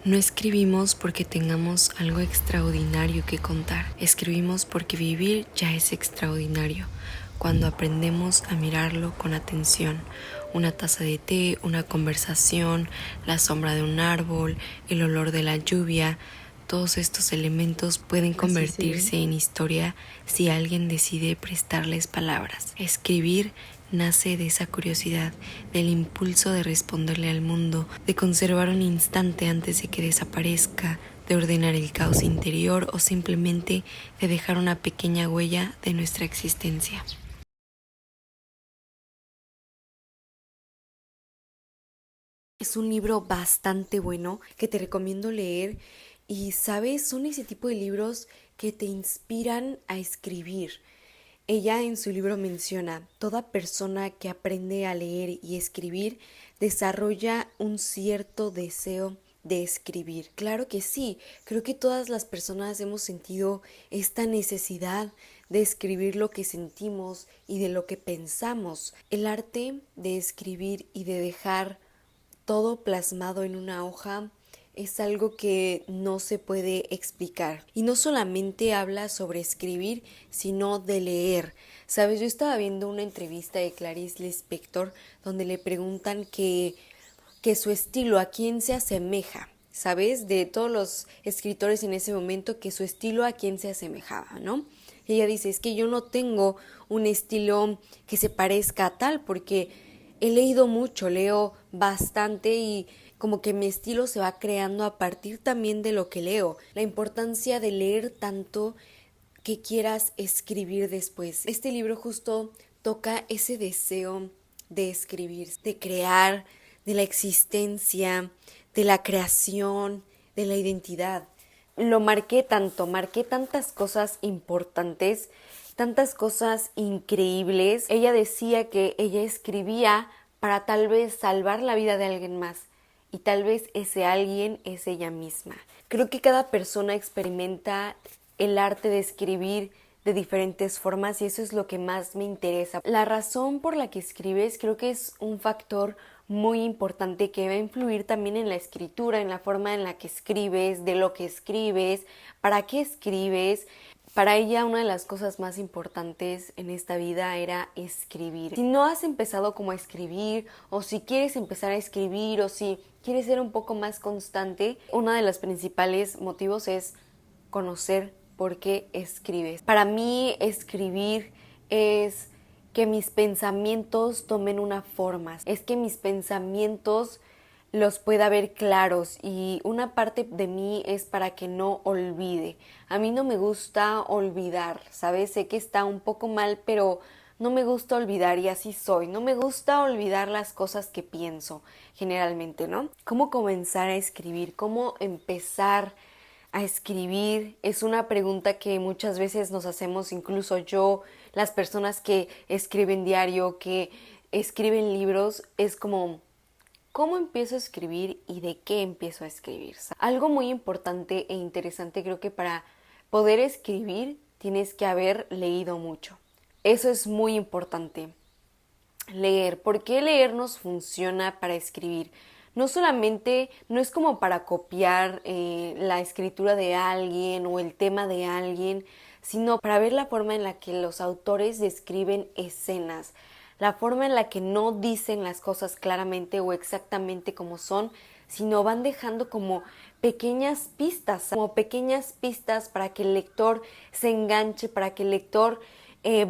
No escribimos porque tengamos algo extraordinario que contar. Escribimos porque vivir ya es extraordinario. Cuando aprendemos a mirarlo con atención. Una taza de té, una conversación, la sombra de un árbol, el olor de la lluvia. Todos estos elementos pueden convertirse en historia si alguien decide prestarles palabras. Escribir nace de esa curiosidad, del impulso de responderle al mundo, de conservar un instante antes de que desaparezca, de ordenar el caos interior o simplemente de dejar una pequeña huella de nuestra existencia. Es un libro bastante bueno que te recomiendo leer y, ¿sabes? Son ese tipo de libros que te inspiran a escribir. Ella en su libro menciona, toda persona que aprende a leer y escribir desarrolla un cierto deseo de escribir. Claro que sí, creo que todas las personas hemos sentido esta necesidad de escribir lo que sentimos y de lo que pensamos. El arte de escribir y de dejar todo plasmado en una hoja es algo que no se puede explicar. Y no solamente habla sobre escribir, sino de leer. Sabes, yo estaba viendo una entrevista de Clarice Lispector donde le preguntan que su estilo, a quién se asemeja. ¿Sabes? De todos los escritores en ese momento, que su estilo a quién se asemejaba, ¿no? Y ella dice, es que yo no tengo un estilo que se parezca a tal, porque he leído mucho, leo bastante y como que mi estilo se va creando a partir también de lo que leo. La importancia de leer tanto que quieras escribir después. Este libro justo toca ese deseo de escribir, de crear, de la existencia, de la creación, de la identidad. Lo marqué tantas cosas importantes, tantas cosas increíbles. Ella decía que ella escribía para tal vez salvar la vida de alguien más y tal vez ese alguien es ella misma. Creo que cada persona experimenta el arte de escribir de diferentes formas y eso es lo que más me interesa. La razón por la que escribes creo que es un factor muy importante que va a influir también en la escritura, en la forma en la que escribes, de lo que escribes, para qué escribes. Para ella una de las cosas más importantes en esta vida era escribir. Si no has empezado como a escribir o si quieres empezar a escribir o si quieres ser un poco más constante, uno de los principales motivos es conocer por qué escribes. Para mí escribir es que mis pensamientos tomen una forma, es que mis pensamientos los pueda ver claros y una parte de mí es para que no olvide. A mí no me gusta olvidar, ¿sabes? Sé que está un poco mal, pero no me gusta olvidar y así soy. No me gusta olvidar las cosas que pienso generalmente, ¿no? ¿Cómo comenzar a escribir? ¿Cómo empezar a escribir? Es una pregunta que muchas veces nos hacemos, incluso yo, las personas que escriben diario, que escriben libros, es como, ¿cómo empiezo a escribir y de qué empiezo a escribir? Algo muy importante e interesante, creo que para poder escribir tienes que haber leído mucho. Eso es muy importante. Leer. ¿Por qué leer nos funciona para escribir? No solamente, no es como para copiar la escritura de alguien o el tema de alguien, sino para ver la forma en la que los autores describen escenas, la forma en la que no dicen las cosas claramente o exactamente como son, sino van dejando como pequeñas pistas para que el lector se enganche, para que el lector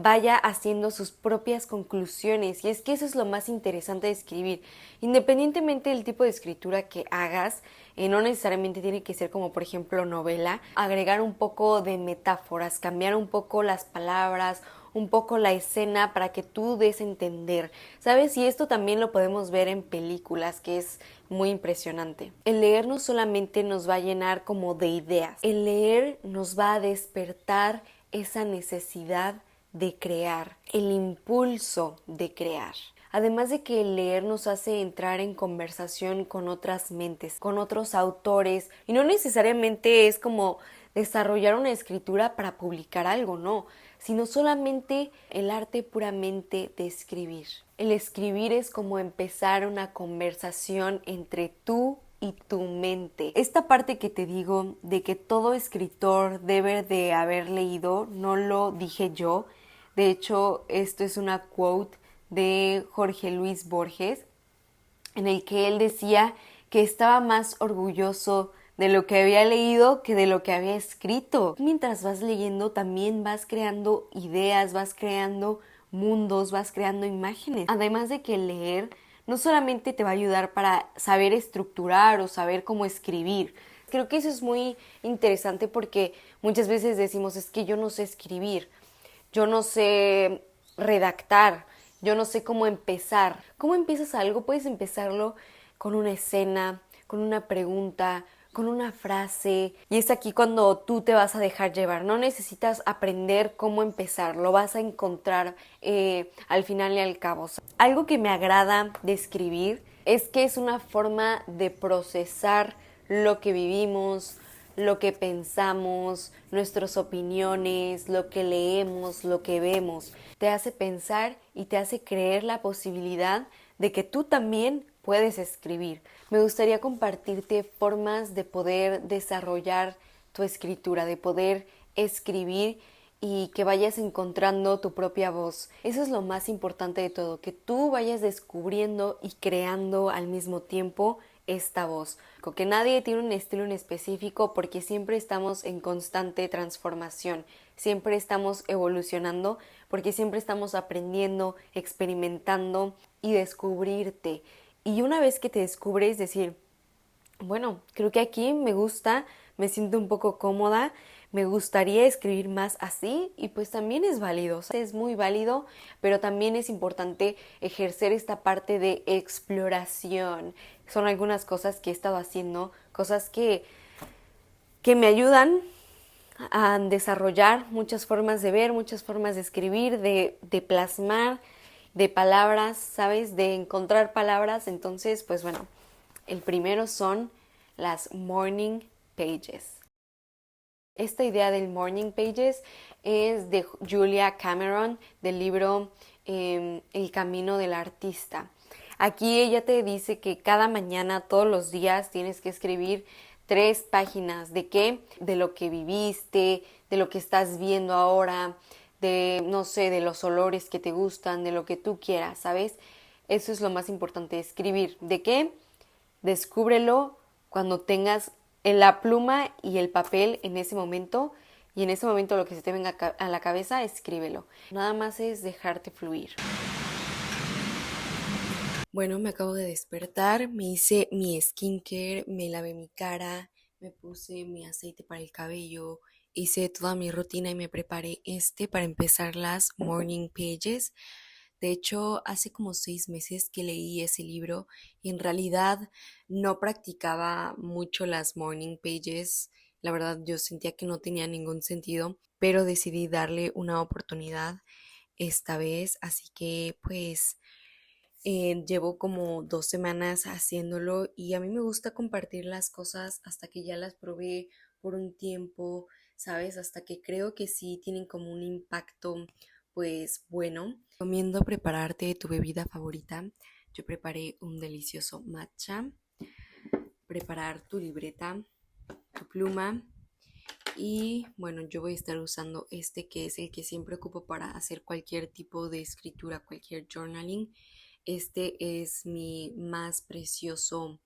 vaya haciendo sus propias conclusiones. Y es que eso es lo más interesante de escribir. Independientemente del tipo de escritura que hagas, no necesariamente tiene que ser como por ejemplo novela, agregar un poco de metáforas, cambiar un poco las palabras, un poco la escena para que tú des a entender, ¿sabes? Y esto también lo podemos ver en películas, que es muy impresionante. El leer no solamente nos va a llenar como de ideas, el leer nos va a despertar esa necesidad de crear, el impulso de crear. Además de que el leer nos hace entrar en conversación con otras mentes, con otros autores, y no necesariamente es como desarrollar una escritura para publicar algo, no, sino solamente el arte puramente de escribir. El escribir es como empezar una conversación entre tú y tu mente. Esta parte que te digo de que todo escritor debe de haber leído, no lo dije yo. De hecho, esto es una quote de Jorge Luis Borges, en el que él decía que estaba más orgulloso de lo que había leído que de lo que había escrito. Mientras vas leyendo también vas creando ideas, vas creando mundos, vas creando imágenes. Además de que leer no solamente te va a ayudar para saber estructurar o saber cómo escribir. Creo que eso es muy interesante porque muchas veces decimos, es que yo no sé escribir, yo no sé redactar, yo no sé cómo empezar. ¿Cómo empiezas algo? Puedes empezarlo con una escena, con una pregunta, con una frase. Y es aquí cuando tú te vas a dejar llevar. No necesitas aprender cómo empezar, lo vas a encontrar al final y al cabo. Algo que me agrada de escribir es que es una forma de procesar lo que vivimos, lo que pensamos, nuestras opiniones, lo que leemos, lo que vemos. Te hace pensar y te hace creer la posibilidad de que tú también puedes escribir. Me gustaría compartirte formas de poder desarrollar tu escritura, de poder escribir y que vayas encontrando tu propia voz. Eso es lo más importante de todo, que tú vayas descubriendo y creando al mismo tiempo esta voz. Que nadie tiene un estilo en específico porque siempre estamos en constante transformación, siempre estamos evolucionando porque siempre estamos aprendiendo, experimentando y descubrirte. Y una vez que te descubres, decir, bueno, creo que aquí me gusta, me siento un poco cómoda, me gustaría escribir más así y pues también es válido, o sea, es muy válido, pero también es importante ejercer esta parte de exploración. Son algunas cosas que he estado haciendo, cosas que me ayudan a desarrollar muchas formas de ver, muchas formas de escribir, de plasmar, de palabras, ¿sabes? De encontrar palabras. Entonces, pues bueno, el primero son las morning pages. Esta idea del morning pages es de Julia Cameron, del libro El camino del artista. Aquí ella te dice que cada mañana, todos los días, tienes que escribir 3 páginas. ¿De qué? De lo que viviste, de lo que estás viendo ahora, de, no sé, de los olores que te gustan, de lo que tú quieras, ¿sabes? Eso es lo más importante, escribir. ¿De qué? Descúbrelo cuando tengas la pluma y el papel en ese momento, y en ese momento lo que se te venga a la cabeza, escríbelo. Nada más es dejarte fluir. Bueno, me acabo de despertar, me hice mi skincare, me lavé mi cara, me puse mi aceite para el cabello, hice toda mi rutina y me preparé para empezar las morning pages. De hecho, hace como 6 meses que leí ese libro y en realidad no practicaba mucho las morning pages. La verdad, yo sentía que no tenía ningún sentido, pero decidí darle una oportunidad esta vez, así que pues llevo como 2 semanas haciéndolo y a mí me gusta compartir las cosas hasta que ya las probé por un tiempo, ¿sabes? Hasta que creo que sí tienen como un impacto, pues bueno. Recomiendo prepararte tu bebida favorita. Yo preparé un delicioso matcha, preparar tu libreta, tu pluma y bueno, yo voy a estar usando que es el que siempre ocupo para hacer cualquier tipo de escritura, cualquier journaling. Este es mi más precioso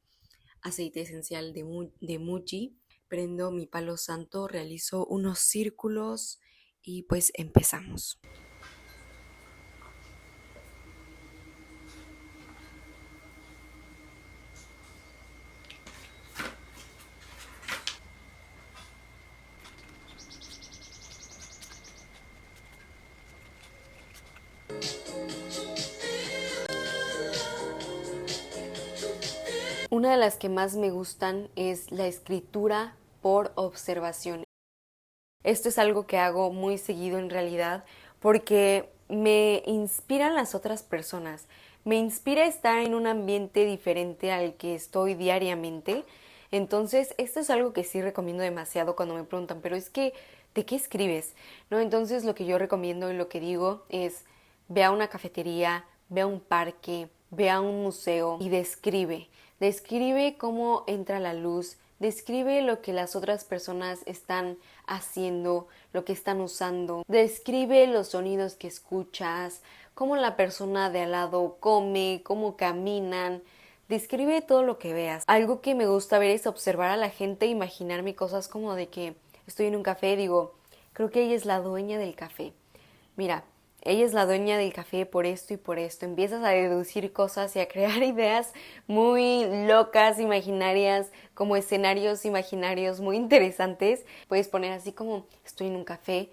aceite esencial de Muji. Prendo mi palo santo, realizo unos círculos y pues empezamos. Una de las que más me gustan es la escritura por observación. Esto es algo que hago muy seguido en realidad porque me inspiran las otras personas. Me inspira estar en un ambiente diferente al que estoy diariamente. Entonces, esto es algo que sí recomiendo demasiado cuando me preguntan, pero es que, ¿de qué escribes? ¿No? Entonces, lo que yo recomiendo y lo que digo es, ve a una cafetería, ve a un parque, ve a un museo y describe. Describe cómo entra la luz, describe lo que las otras personas están haciendo, lo que están usando, describe los sonidos que escuchas, cómo la persona de al lado come, cómo caminan. Describe todo lo que veas. Algo que me gusta ver es observar a la gente e imaginarme cosas como de que estoy en un café, digo, creo que ella es la dueña del café. Mira, ella es la dueña del café por esto y por esto. Empiezas a deducir cosas y a crear ideas muy locas, imaginarias, como escenarios imaginarios muy interesantes. Puedes poner así como estoy en un café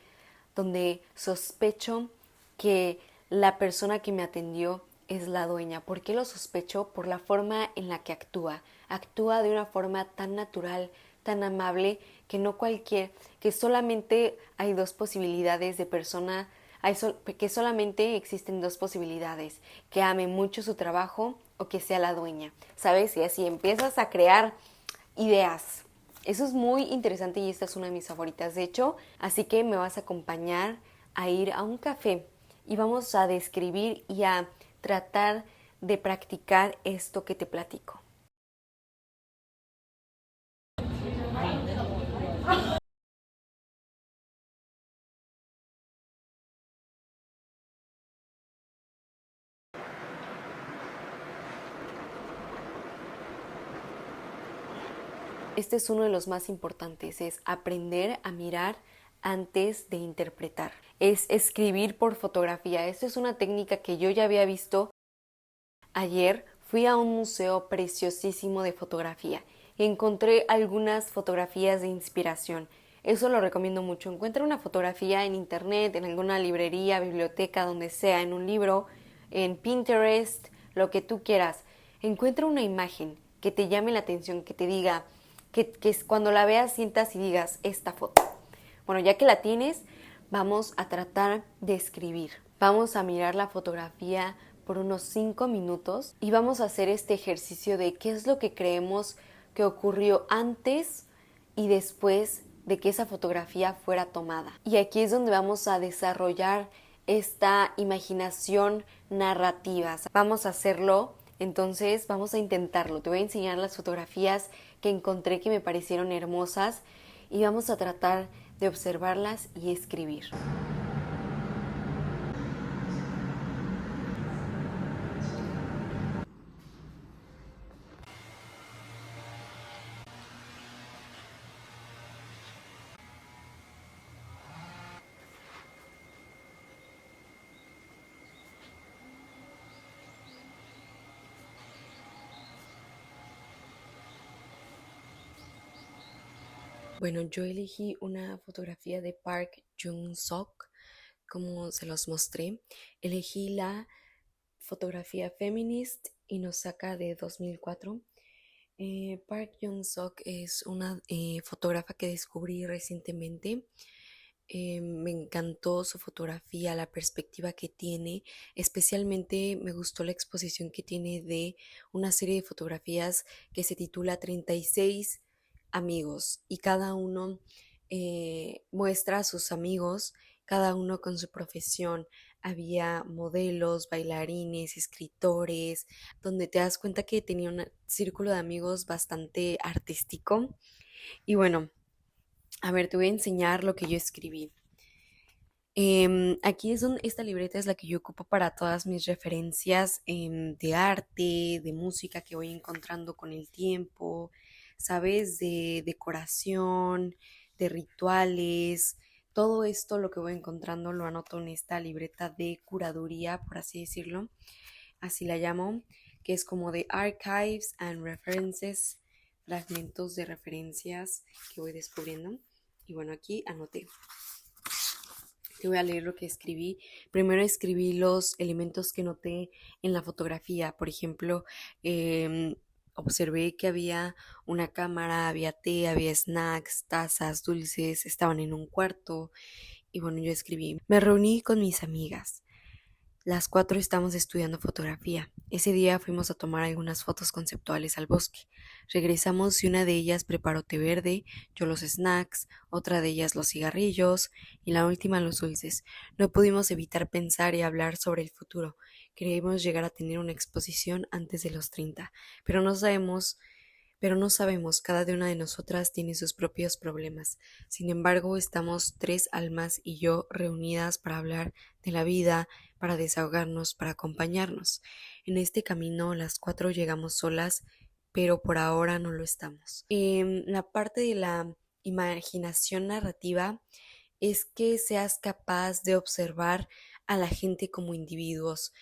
donde sospecho que la persona que me atendió es la dueña. ¿Por qué lo sospecho? Por la forma en la que actúa. Actúa de una forma tan natural, tan amable, que no cualquier, que solamente hay dos posibilidades de persona, que solamente existen dos posibilidades, que ame mucho su trabajo o que sea la dueña, ¿sabes? Y así empiezas a crear ideas. Eso es muy interesante y esta es una de mis favoritas, de hecho, así que me vas a acompañar a ir a un café y vamos a describir y a tratar de practicar esto que te platico. Este es uno de los más importantes, es aprender a mirar antes de interpretar. Es escribir por fotografía. Esto es una técnica que yo ya había visto. Ayer fui a un museo preciosísimo de fotografía y encontré algunas fotografías de inspiración. Eso lo recomiendo mucho. Encuentra una fotografía en internet, en alguna librería, biblioteca, donde sea, en un libro, en Pinterest, lo que tú quieras. Encuentra una imagen que te llame la atención, que te diga, que cuando la veas sientas y digas, esta foto. Bueno, ya que la tienes, vamos a tratar de escribir. Vamos a mirar la fotografía por unos 5 minutos y vamos a hacer este ejercicio de qué es lo que creemos que ocurrió antes y después de que esa fotografía fuera tomada. Y aquí es donde vamos a desarrollar esta imaginación narrativa. Vamos a hacerlo, entonces vamos a intentarlo. Te voy a enseñar las fotografías que encontré que me parecieron hermosas y vamos a tratar de observarlas y escribir. Bueno, yo elegí una fotografía de Park Jung-sok, como se los mostré. Elegí la fotografía Feminist y nos saca de 2004. Park Jung-sok es una fotógrafa que descubrí recientemente. Me encantó su fotografía, la perspectiva que tiene. Especialmente me gustó la exposición que tiene de una serie de fotografías que se titula 36 amigos y cada uno muestra a sus amigos, cada uno con su profesión. Había modelos, bailarines, escritores, donde te das cuenta que tenía un círculo de amigos bastante artístico. Y bueno, a ver, te voy a enseñar lo que yo escribí. Aquí es donde esta libreta es la que yo ocupo para todas mis referencias de arte, de música que voy encontrando con el tiempo, ¿sabes? De decoración, de rituales. Todo esto lo que voy encontrando lo anoto en esta libreta de curaduría, por así decirlo. Así la llamo, que es como de archives and references, fragmentos de referencias que voy descubriendo. Y bueno, aquí anoté. Te voy a leer lo que escribí. Primero escribí los elementos que noté en la fotografía. Por ejemplo, observé que había una cámara, había té, había snacks, tazas, dulces, estaban en un cuarto. Y bueno, yo escribí, me reuní con mis amigas. Las cuatro estamos estudiando fotografía. Ese día fuimos a tomar algunas fotos conceptuales al bosque. Regresamos y una de ellas preparó té verde, yo los snacks, otra de ellas los cigarrillos y la última los dulces. No pudimos evitar pensar y hablar sobre el futuro. queremos llegar a tener una exposición antes de los 30, pero no sabemos, cada una de nosotras tiene sus propios problemas. Sin embargo, estamos tres almas y yo reunidas para hablar de la vida, para desahogarnos, para acompañarnos. En este camino las cuatro llegamos solas, pero por ahora no lo estamos. La parte de la imaginación narrativa es que seas capaz de observar a la gente como individuos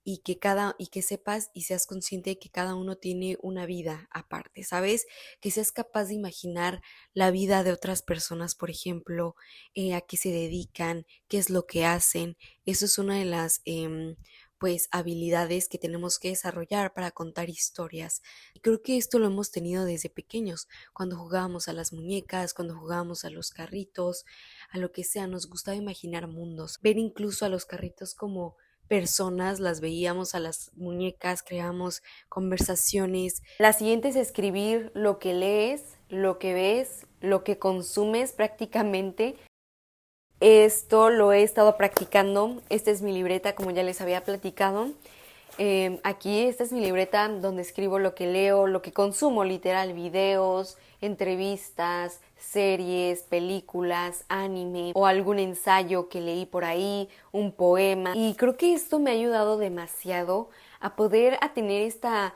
y que sepas y seas consciente de que cada uno tiene una vida aparte, ¿sabes? Que seas capaz de imaginar la vida de otras personas, por ejemplo, a qué se dedican, qué es lo que hacen. Eso es una de las pues habilidades que tenemos que desarrollar para contar historias. Y creo que esto lo hemos tenido desde pequeños, cuando jugábamos a las muñecas, cuando jugábamos a los carritos, a lo que sea, nos gustaba imaginar mundos, ver incluso a los carritos como personas, las veíamos a las muñecas, creamos conversaciones. La siguiente es escribir lo que lees, lo que ves, lo que consumes prácticamente. Esto lo he estado practicando. Esta es mi libreta, como ya les había platicado. Aquí esta es mi libreta donde escribo lo que leo, lo que consumo, literal, videos, entrevistas, series, películas, anime o algún ensayo que leí por ahí, un poema. Y creo que esto me ha ayudado demasiado a tener esta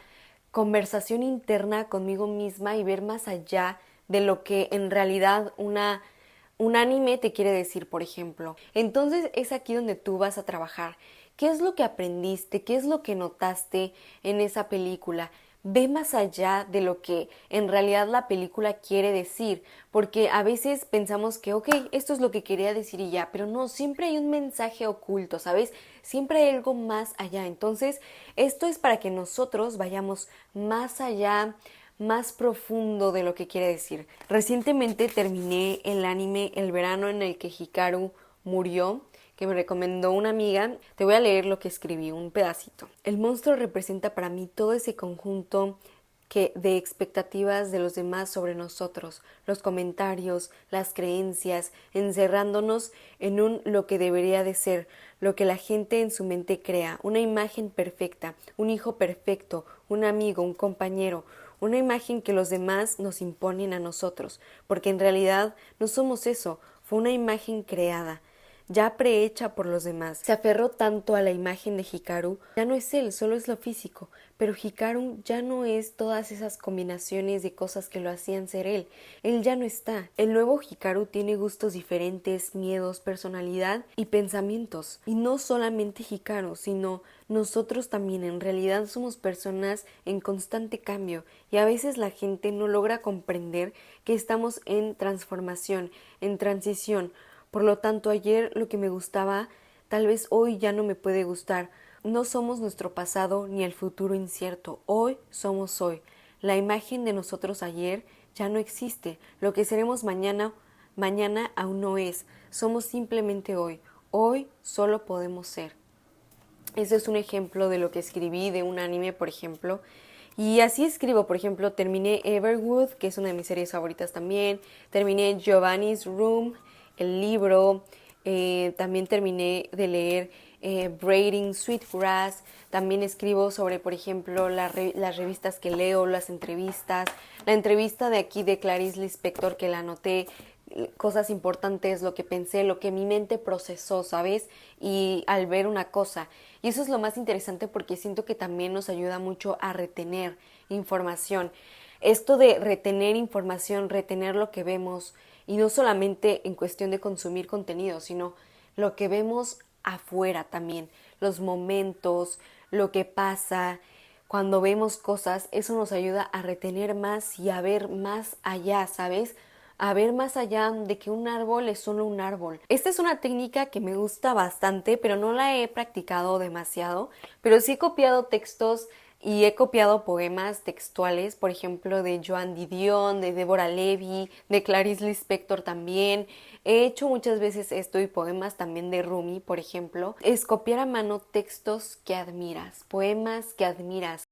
conversación interna conmigo misma y ver más allá de lo que en realidad un anime te quiere decir, por ejemplo. Entonces es aquí donde tú vas a trabajar. ¿Qué es lo que aprendiste? ¿Qué es lo que notaste en esa película? Ve más allá de lo que en realidad la película quiere decir, porque a veces pensamos que, ok, esto es lo que quería decir y ya, pero no, siempre hay un mensaje oculto, ¿sabes? Siempre hay algo más allá. Entonces, esto es para que nosotros vayamos más allá, más profundo de lo que quiere decir. Recientemente terminé el anime El verano en el que Hikaru murió, que me recomendó una amiga. Te voy a leer lo que escribí, un pedacito. El monstruo representa para mí todo ese conjunto de expectativas de los demás sobre nosotros, los comentarios, las creencias, encerrándonos en un lo que debería de ser, lo que la gente en su mente crea, una imagen perfecta, un hijo perfecto, un amigo, un compañero, una imagen que los demás nos imponen a nosotros, porque en realidad no somos eso, fue una imagen creada, ya prehecha por los demás. Se aferró tanto a la imagen de Hikaru, ya no es él, solo es lo físico, pero Hikaru ya no es todas esas combinaciones de cosas que lo hacían ser él ya no está. El nuevo Hikaru tiene gustos diferentes, miedos, personalidad y pensamientos, y no solamente Hikaru, sino nosotros también. En realidad somos personas en constante cambio y a veces la gente no logra comprender que estamos en transformación, en transición. Por lo tanto, ayer lo que me gustaba, tal vez hoy ya no me puede gustar. No somos nuestro pasado ni el futuro incierto. Hoy somos hoy. La imagen de nosotros ayer ya no existe. Lo que seremos mañana, mañana aún no es. Somos simplemente hoy. Hoy solo podemos ser. Ese es un ejemplo de lo que escribí de un anime, por ejemplo. Y así escribo, por ejemplo, terminé Everwood, que es una de mis series favoritas también. Terminé Giovanni's Room, el libro. También terminé de leer Braiding Sweetgrass. También escribo sobre, por ejemplo, las revistas que leo, las entrevistas. La entrevista de aquí de Clarice Lispector, que la anoté, cosas importantes, lo que pensé, lo que mi mente procesó, ¿sabes? Y al ver una cosa. Y eso es lo más interesante porque siento que también nos ayuda mucho a retener información. Esto de retener información, retener lo que vemos, y no solamente en cuestión de consumir contenido, sino lo que vemos afuera también, los momentos, lo que pasa. Cuando vemos cosas, eso nos ayuda a retener más y a ver más allá, ¿sabes? A ver más allá de que un árbol es solo un árbol. Esta es una técnica que me gusta bastante, pero no la he practicado demasiado, pero sí he copiado textos y he copiado poemas textuales, por ejemplo, de Joan Didion, de Deborah Levy, de Clarice Lispector también. He hecho muchas veces esto y poemas también de Rumi, por ejemplo. Es copiar a mano textos que admiras, poemas que admiras.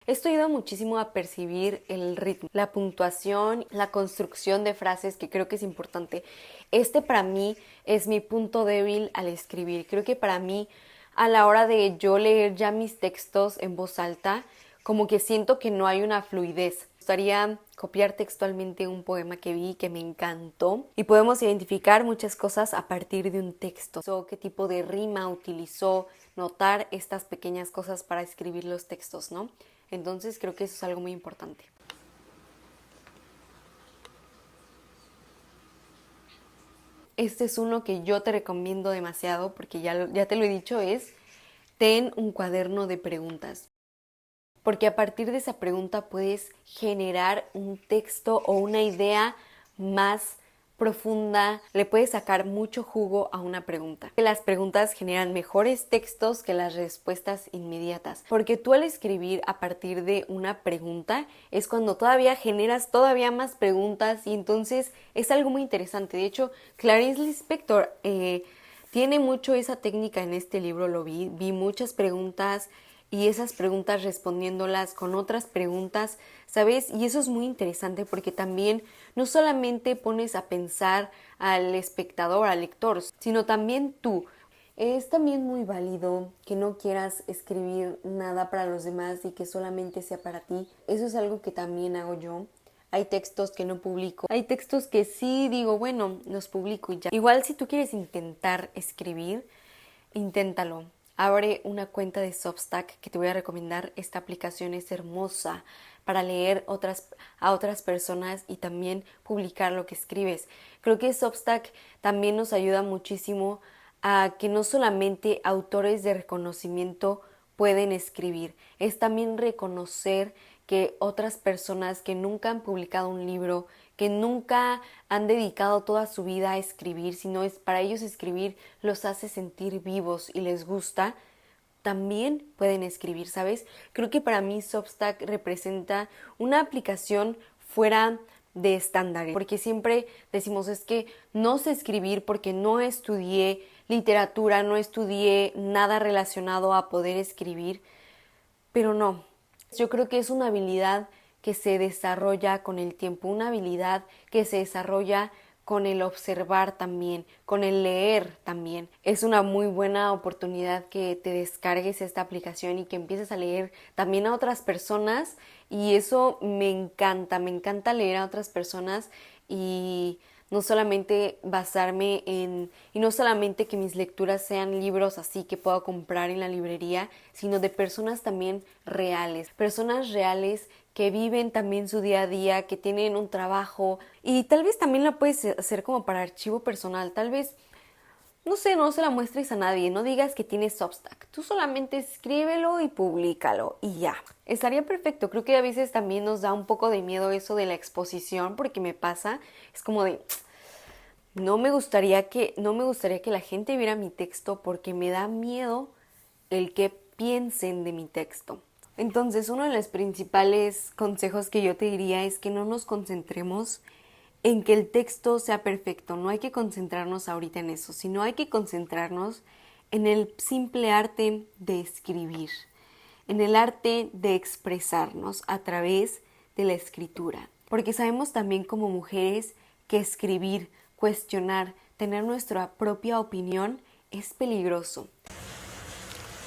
Esto ayuda muchísimo a percibir el ritmo, la puntuación, la construcción de frases, que creo que es importante. Este para mí es mi punto débil al escribir. Creo que para mí a la hora de yo leer ya mis textos en voz alta, como que siento que no hay una fluidez. Me gustaría copiar textualmente un poema que vi que me encantó y podemos identificar muchas cosas a partir de un texto. Qué tipo de rima utilizó, notar estas pequeñas cosas para escribir los textos, ¿no? Entonces creo que eso es algo muy importante. Este es uno que yo te recomiendo demasiado porque ya te lo he dicho, es ten un cuaderno de preguntas. Porque a partir de esa pregunta puedes generar un texto o una idea más profunda, le puedes sacar mucho jugo a una pregunta. Las preguntas generan mejores textos que las respuestas inmediatas, porque tú al escribir a partir de una pregunta es cuando todavía generas todavía más preguntas y entonces es algo muy interesante. De hecho, Clarice Lispector tiene mucho esa técnica en este libro, vi muchas preguntas y esas preguntas respondiéndolas con otras preguntas, ¿sabes? Y eso es muy interesante porque también no solamente pones a pensar al espectador, al lector, sino también tú. Es también muy válido que no quieras escribir nada para los demás y que solamente sea para ti. Eso es algo que también hago yo. Hay textos que no publico. Hay textos que sí digo, bueno, los publico y ya. Igual si tú quieres intentar escribir, inténtalo. Abre una cuenta de Substack que te voy a recomendar. Esta aplicación es hermosa para leer a otras personas y también publicar lo que escribes. Creo que Substack también nos ayuda muchísimo a que no solamente autores de reconocimiento pueden escribir, es también reconocer que otras personas que nunca han publicado un libro, que nunca han dedicado toda su vida a escribir, sino es para ellos escribir los hace sentir vivos y les gusta, también pueden escribir, ¿sabes? Creo que para mí Substack representa una aplicación fuera de estándares, porque siempre decimos es que no sé escribir porque no estudié literatura, no estudié nada relacionado a poder escribir, pero no, yo creo que es una habilidad que se desarrolla con el tiempo, una habilidad que se desarrolla con el observar también, con el leer también. Es una muy buena oportunidad que te descargues esta aplicación y que empieces a leer también a otras personas y eso me encanta leer a otras personas y no solamente basarme y no solamente que mis lecturas sean libros así que puedo comprar en la librería, sino de personas también personas reales que viven también su día a día, que tienen un trabajo y tal vez también la puedes hacer como para archivo personal, tal vez no sé, no se la muestres a nadie, no digas que tienes Substack. Tú solamente escríbelo y públicalo y ya. Estaría perfecto. Creo que a veces también nos da un poco de miedo eso de la exposición porque me pasa, es como de no me gustaría que la gente viera mi texto porque me da miedo el que piensen de mi texto. Entonces, uno de los principales consejos que yo te diría es que no nos concentremos en que el texto sea perfecto. No hay que concentrarnos ahorita en eso, sino hay que concentrarnos en el simple arte de escribir, en el arte de expresarnos a través de la escritura. Porque sabemos también como mujeres que escribir, cuestionar, tener nuestra propia opinión es peligroso.